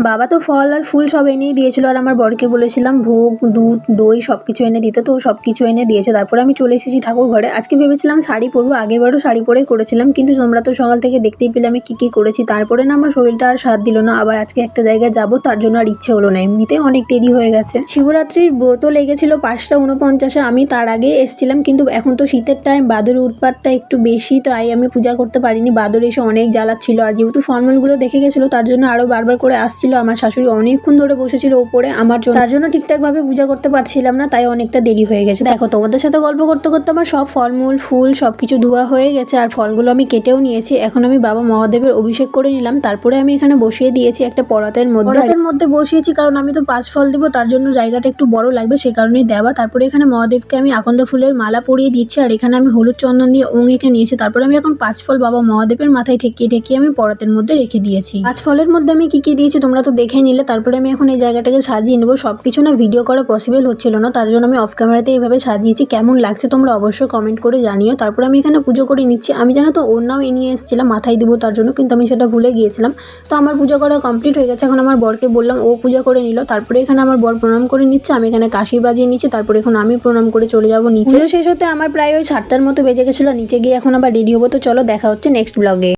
বাবা তো ফল আর ফুল সব এনেই দিয়েছিল, আর আমার বরকে বলেছিলাম ভোগ, দুধ, দই সব কিছু এনে দিতে, তো সব কিছু এনে দিয়েছে। তারপরে আমি চলে এসেছি ঠাকুর ঘরে। আজকে ভেবেছিলাম শাড়ি পরবো, আগেরবারও শাড়ি পরেই করেছিলাম, কিন্তু তোমরা তো সকাল থেকে দেখতেই পেলে আমি কী করেছি। তারপরে না আমার শরীরটা আর সাথ দিল না, আবার আজকে একটা জায়গায় যাবো, তার জন্য আর ইচ্ছে হলো না। এমনিতেই অনেক দেরি হয়ে গেছে। শিবরাত্রির ব্রত লেগেছিল 5:49, আমি তার আগে এসেছিলাম, কিন্তু এখন তো শীতের টাইম, বাদুড়ের উৎপাতটা একটু বেশি, তাই আমি পূজা করতে পারিনি। বাদুড় এসে অনেক জ্বালাচ্ছিল, আর যেহেতু ফলমূলগুলো দেখে গেছিলো তার জন্য আরও বারবার করে আসছিল। আমার শাশুড়ি অনেকক্ষণ ধরে বসেছিল উপরে আমার জন্য, তার জন্য ঠিকঠাকভাবে পূজা করতে পারছিলাম না, তাই অনেকটা দেরি হয়ে গেছে। দেখো, তোমাদের সাথে গল্প করতে করতে আমার সব ফলমূল, ফুল সব কিছু ধোয়া হয়ে গেছে, আর ফলগুলো আমি কেটেও নিয়েছি। এখন আমি বাবা মহাদেবের অভিষেক করে নিলাম, তারপরে আমি এখানে বসিয়ে দিয়েছি একটা পরাতের মধ্যে বসিয়েছি, কারণ আমি তো 5 ফল দেবো, তার জন্য জায়গাটা একটু বড় লাগবে, সে কারণেই দেওয়া। তারপরে এখানে মহাদেবকে আমি আকন্দ ফুলের মালা পরিয়ে দিচ্ছি, আর এখানে আমি হলুদ চন্দন দিয়ে এঁকে নিয়েছি। তারপরে আমি এখন 5 ফল বাবা মহাদেবের মাথায় ঠেকিয়ে আমি পরাতের মধ্যে রেখে দিয়েছি। 5 ফলের মধ্যে আমি কি দিয়েছি তোমরা তো দেখে নিলে। তারপরে আমি এখন এই জায়গাটাকে সাজিয়ে নেবো। সবকিছু না ভিডিও করা পসিবল হচ্ছিল না, তার জন্য আমি অফ ক্যামেরাতে এইভাবে সাজিয়েছি। কেমন লাগছে তোমরা অবশ্যই কমেন্ট করে জানিও। তারপরে আমি এখানে পুজো করে নিচ্ছি। আমি জানো তো ওড়নাও নিয়ে এসেছিলাম মাথায় দিব তার জন্য, কিন্তু আমি সেটা ভুলে গিয়েছিলাম। তো আমার পূজা করা কমপ্লিট হয়ে গেছে। এখন আমার বরকে বললাম, ও পূজা করে নিল। তারপরে এখানে আমার বর প্রণাম করে নিচ্ছে, আমি এখানে কাশি বাজিয়ে নিচ্ছি। তারপরে এখন আমি প্রণাম করে চলে যাবো নিচে। শেষ হতে আমার প্রায় ওই 7টার মতো বেজে গেছিলো। নিচে গিয়ে এখন আবার রেডি হবো। তো চলো দেখা হচ্ছে নেক্সট ব্লগে।